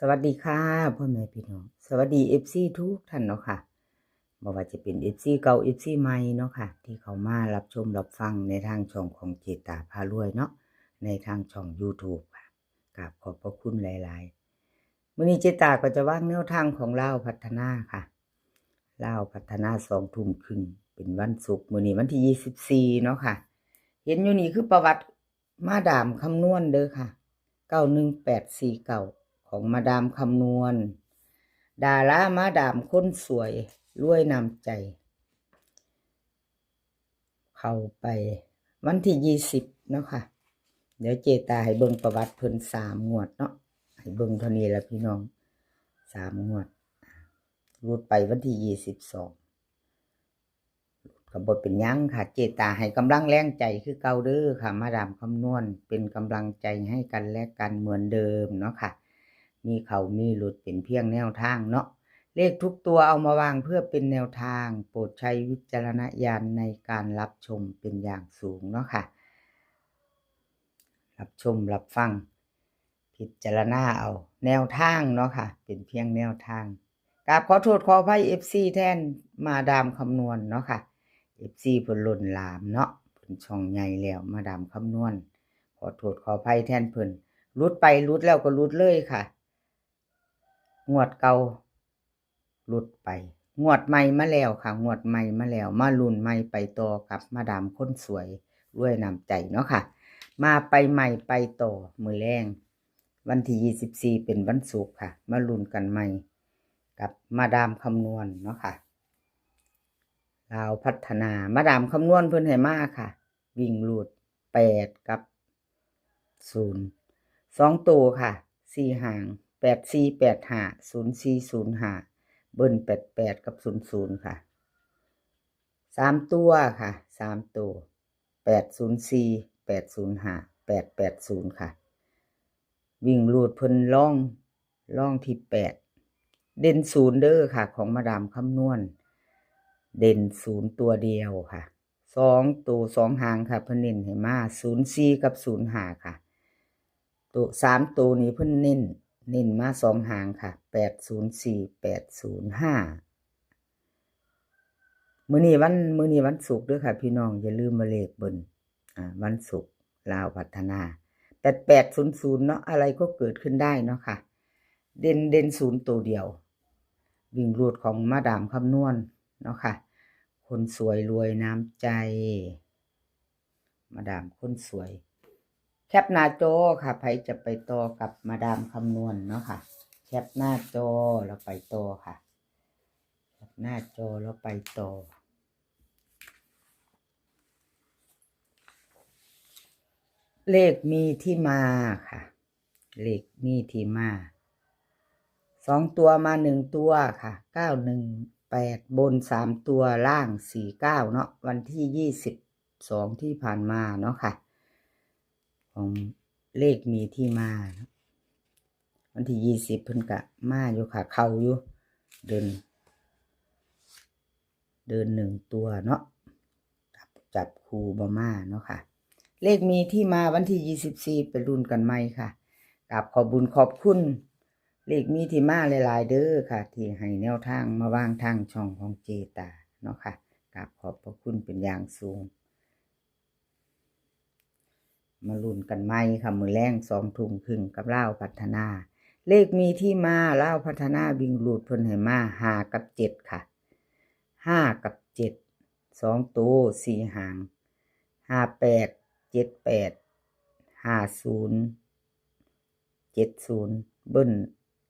สวัสดีค่ะพ่อแม่พี่น้องสวัสดีFCทุกท่านเนาะค่ะบ่ว่าจะเป็นFCเก่าFCใหม่เนาะค่ะที่เขามารับชมรับฟังในทางช่องของเจตาพารวยเนาะในทางช่อง YouTube ค่ะกราบขอบพระคุณหลายๆมื้อนี้เจตาก็จะวางแนวทางของลาวพัฒนาค่ะลาวพัฒนา2 ทุ่มครึ่งเป็นวันศุกร์มื้อนี้วันที่24เนาะค่ะเห็นอยู่นี่คือประวัติมาดามคำนวณเด้อค่ะ91849ของมาดามคำนวณดารามาดามคนสวยรวยนำใจ เข้าไปวันที่20เนาะค่ะเดี๋ยวเจตาให้เบิ่งประวัติเพิ่น3 งวดเนาะให้เบิ่งเท่านี้ละพี่น้อง3 งวดรูดไปวันที่22ก็บ่เป็นหยังค่ะเจตาให้กำลังแรงใจคือเก่าเด้อค่ะมาดามคำนวณเป็นกำลังใจให้กันและกันเหมือนเดิมเนาะค่ะมีเขามีหลุดเป็นเพียงแนวทางเนาะเลขทุกตัวเอามาวางเพื่อเป็นแนวทางโปรดใช้วิจารณญาณในการรับชมเป็นอย่างสูงเนาะค่ะรับชมรับฟังพิจารณาเอาแนวทางเนาะค่ะเป็นเพียงแนวทางกราบขอโทษขออภัย FC แทนมาดามคำนวณเนาะค่ะ FC เพิ่นล้นหลามเนาะเพิ่นช่องใหญ่แล้วมาดามคำนวณขอโทษขออภัยแทนเพิ่นรุดไปรุดแล้วก็รุดเลยค่ะงวดเก่ารุดไปงวดใหม่มาแล้วค่ะงวดใหม่มาแล้วมาลุ้นใหม่ไปต่อกับมาดามคนสวยรวยนำใจเนาะค่ะมาไปใหม่ไปต่อมื้อแลงวันที่24เป็นวันศุกร์ค่ะมาลุ้นกันใหม่กับมาดามคำนวณเนาะค่ะลาวพัฒนามาดามคำนวณเพิ่นให้มาค่ะวิ่งรูด8กับ0 2ตัวค่ะ4หาง8485 0405เบิ้ล88กับ00ค่ะ3ตัวค่ะ3ตัว804 805 880ค่ะวิ่งรูดเพิ่นล่องที่8เด่น0เด้อค่ะของมาดามคำนวณเด่น0ตัวเดียวค่ะ2ตัว2หางค่ะเพิ่นเน้นให้มา04กับ05ค่ะตัว3ตัวนี้เพิ่นเน้นมา2หางค่ะ804 805มื้อนี้วันศุกร์เด้อค่ะพี่น้องอย่าลืมมาเลขเบิ่นวันศุกร์ลาวพัฒนา8800เนาะอะไรก็เกิดขึ้นได้เนาะค่ะเด่น0ตัวเดียววิ่งรูดของมาดามคำนวณเนาะค่ะคนสวยรวยน้ำใจมาดามคนสวยแคปหน้าจอค่ะใครจะไปต่อกับมาดามคำนวณเนาะค่ะแคปหน้าจอแล้วไปต่อค่ะแคปหน้าจอแล้วไปต่อเลขมีที่มาค่ะเลขมีที่มา2ตัวมา1ตัวค่ะ918บน3ตัวล่าง49เนาะวันที่22ที่ผ่านมาเนาะค่ะของเลขมีที่มาวันที่20เพิ่นก็มาอยู่ค่ะเข้าอยู่เดิน1ตัวเนาะจับคู่บ่มาเนาะค่ะเลขมีที่มาวันที่24ไปลุ้นกันใหม่ค่ะกราบขอบบุญขอบคุณเลขมีที่มาหลายๆเด้อค่ะที่ให้แนวทางมาวางทางช่องของเจตาเนาะค่ะกราบขอบพระคุณเป็นอย่างสูงมาลุ้นกันใหม่ค่ะมื้อแลง2 ทุ่มครึ่งกับลาวพัฒนาเลขมีที่มาลาวพัฒนาวิ่งรูดเพิ่นให้มา5กับ7ค่ะ5กับ7 2ตัว4หาง58 78 50 70เบิ้ล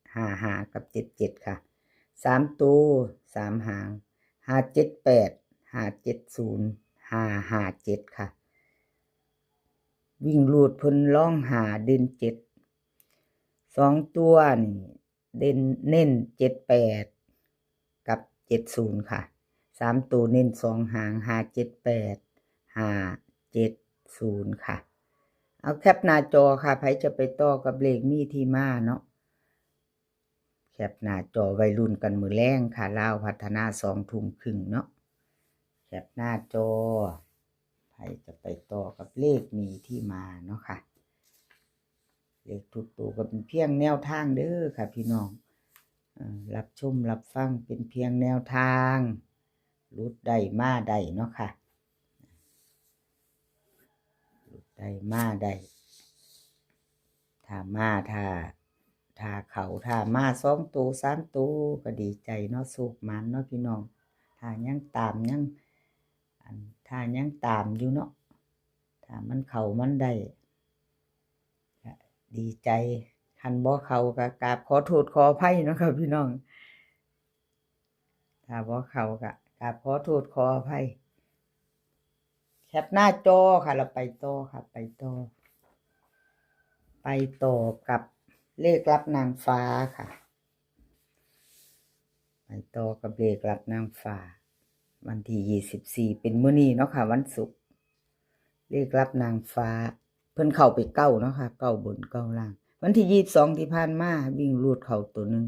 55กับ77ค่ะ3ตัว3หาง578 570 557ค่ะวิ่งรูดเพิ่นล่องหาเด่น7 2ตัวนี่เด่นเน้น78กับ70ค่ะ3ตัวเน้น2หาง578 570ค่ะเอาแคปหน้าจอค่ะใครจะไปต่อกับเลขมีที่มาเนาะแคปหน้าจอวัยรุ่นกันมือแรงค่ะลาวพัฒนา2 ทุ่มครึ่งเนาะแคปหน้าจอใครจะไปต่อกับเลขมีที่มาเนาะค่ะ เลขทุกตัวก็เป็นเพียงแนวทางเด้อค่ะพี่น้องรับชมรับฟังเป็นเพียงแนวทางรุดได้มาได้เนาะค่ะรุดได้มาได้ถ้ามาถ้าเขาถ้ามา2 ตัว3 ตัวก็ดีใจเนาะสุขมันเนาะพี่น้องถ้ายังตามยังถ้ายังตามอยู่เนาะถ้ามันเข้ามันได้ดีใจคันบ่เข้าก็กราบขอโทษขออภัยเนาะครับพี่น้องถ้าบ่เข้าก็กราบขอโทษขออภัยแคปหน้าจอค่ะเราไปต่อค่ะไปต่อกับเลขลับนางฟ้าค่ะไปต่อกับเลขลับนางฟ้าวันที่24เป็นมื้อนี้เนาะค่ะวันศุกร์เลขลับนางฟ้าเพิ่นเข้าไปเก้าเนาะค่ะเก้าบนเก้าล่างวันที่22ที่ผ่านมาวิ่งรูดเข้าตัวนึง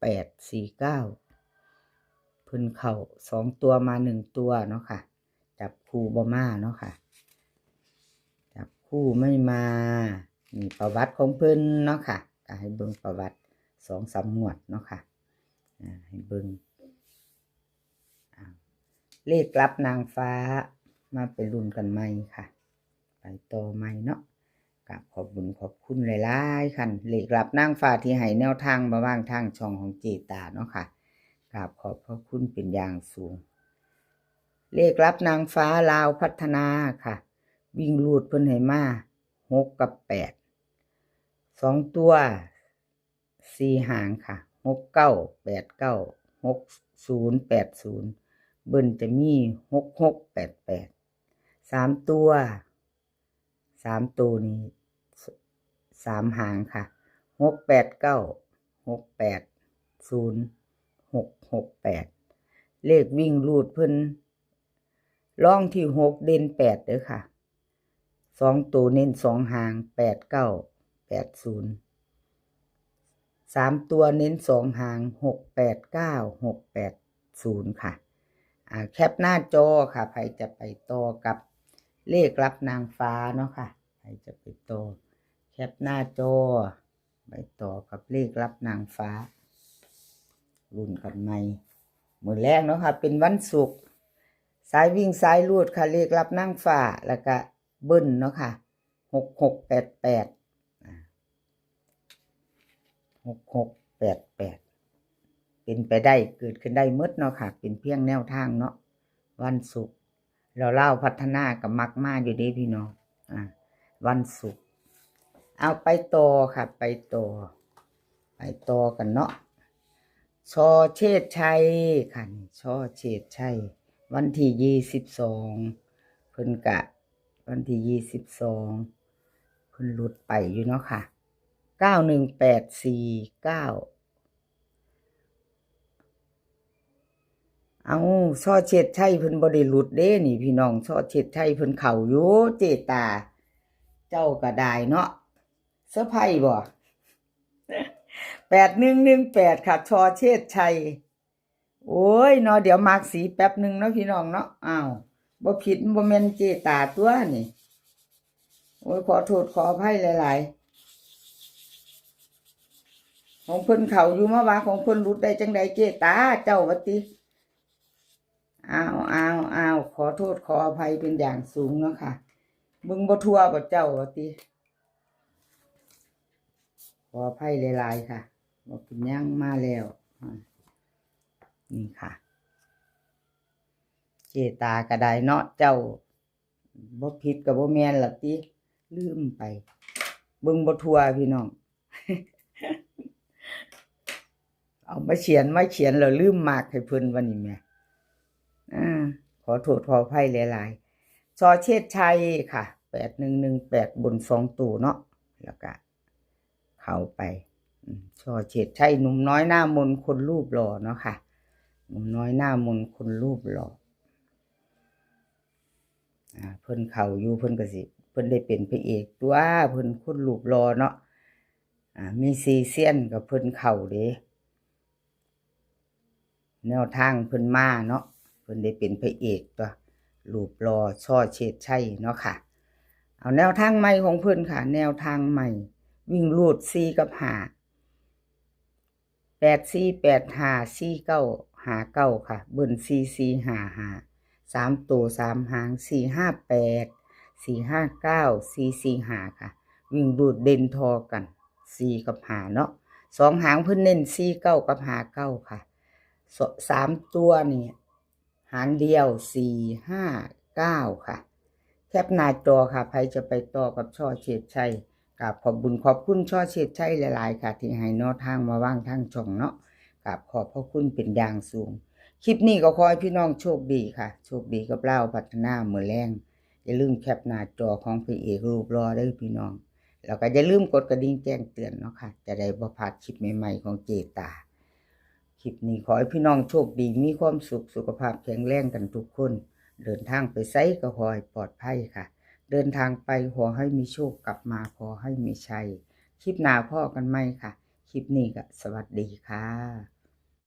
91849เพิ่นเข้า2 ตัวมา1 ตัวเนาะค่ะจับคู่บ่มาเนาะค่ะจับคู่ไม่มานี่ประวัติของเพิ่นเนาะค่ะก็ให้เบิ่งประวัติ2-3 งวดเนาะค่ะให้เบิ่งเลขลับนางฟ้ามาไปลุ้นกันใหม่ค่ะไปต่อใหม่เนาะกับขอบคุณขอบคุณหลายๆค่ะเลขลับนางฟ้าที่ให้แนวทางมาว่างทางช่องของเจตาเนาะค่ะกับขอบพระคุณเป็นอย่างสูงเลขลับนางฟ้าลาวพัฒนาค่ะวิ่งรูดเพิ่นให้มา6 กับ 8 2 ตัว4 หางค่ะ6989 6080เบิ้ลจะมี6688 3 ตัวนี้3 หางค่ะ689 680 668เลขวิ่งรูดเพิ่นล่องที่6เด่น8เด้อค่ะ2 ตัวเน้น2 หาง8980 3 ตัวเน้น2 หาง689 680ค่ะแคปหน้าจอค่ะใครจะไปต่อกับเลขลับนางฟ้าเนาะค่ะใครจะไปต่อแคปหน้าจอไปต่อกับเลขลับนางฟ้ารุ่นกันใหม่มื้อแรกเนาะค่ะเป็นวันศุกร์สายวิ่งสายรูดค่ะเลขลับนางฟ้าแล้วก็เบิ้ลเนาะค่ะ6688 6688เป็นไปได้เกิดขึ้นได้หมดเนาะค่ะเป็นเพียงแนวทางเนาะวันศุกร์เราเล่าพัฒนากับมักมาอยู่ดีพี่น้องวันศุกร์เอาไปต่อค่ะไปต่อกันเนาะชอเชษชัยค่ะชอเชษชัยวันที่22เพิ่นกะวันที่22เพิ่นหลุดไปอยู่เนาะค่ะ91849เอาช่อเช็ดชัยเพิ่นบ่ได้หลุดเด้นี่พี่น้องช่อเช็ดชัยเพิ่นเข้าอยู่เจตาเจ้าก็ได้เนาะเซอร์ไพรส์บ่8118ค่ะช่อเช็ดชัยโอ้ยเนาะเดี๋ยวมาร์กสีแป๊บนึงเนาะพี่น้องเนาะอ้าวบ่ผิดบ่แม่นเจตาตัวนี่โอ้ยขอโทษขออภัยหลายๆของเพิ่นเข้าอยู่มาว่าของเพิ่นหลุดได้จังได๋เจตาเจ้าว่าติอ้าวขอโทษขออภัยเป็นอย่างสูงเนาะค่ะมึงบ่ทั่วบ่เจ้าว่าติขออภัยหลายๆค่ะบ่เป็นหยังมาแล้วนี่ค่ะเจตาก็ได้เนาะเจ้าบ่ผิดก็บ่แม่นล่ะติลืมไปเบิ่งบ่ทั่วพี่น้อง เอามาเขียนแล้วลืมมากให้เพิ่นวันนี้แม่ขอโทษขออภัยหลายๆชอเชษชัยค่ะ8118บน2ตัวเนาะแล้วก็เข้าไปชอเชษชัยหนุ่มน้อยหน้ามนคนรูปหล่อเนาะค่ะหนุ่มน้อยหน้ามนคนรูปหล่อเพิ่นเข้าอยู่เพิ่นก็สิเพิ่นได้เป็นพระเอกตัวเพิ่นคนรูปหล่อเนาะมีซีเซียนกับเพิ่นเข้าเด้แนวทางเพิ่นมาเนาะเพิ่นได้เป็นพระเอกตัวรูปหล่อช่อเฉดชัยเนาะค่ะ เอาแนวทางใหม่ของเพิ่นค่ะแนวทางใหม่วิ่งรูด4กับ5 84854959ค่ะเบิ่น4455 3ตัว3หาง458 459 445ค่ะวิ่งรูดเด่นทอกัน4กับ5เนาะ2หางเพิ่นเน้น49กับ59ค่ะ3ตัวนี่หางเดียว459ค่ะแคปหน้าจอค่ะใครจะไปต่อกับช่อเฉดชัยกับขอบบุญขอบคุณช่อเฉดชัยหลายๆค่ะที่ให้แนวทางมาว่างทางช่องเนาะกับขอบพระคุณเป็นอย่างสูงคลิปนี้ก็ขอให้พี่น้องโชคดีค่ะโชคดีกับเราพัฒนามื้อแรงอย่าลืมแคปหน้าจอของพี่เอกรูปรอเด้อพี่น้องแล้วก็อย่าลืมกดกระดิ่งแจ้งเตือนเนาะค่ะจะได้บ่พลาดคลิปใหม่ๆของเจตาคลิปนี้ขอให้พี่น้องโชคดีมีความสุขสุขภาพแข็งแรงกันทุกคนเดินทางไปไสก็ขอให้ปลอดภัยค่ะเดินทางไปขอให้มีโชคกลับมาขอให้มีชัยคลิปหน้าพ่อกันไหมค่ะคลิปนี้ก็สวัสดีค่ะ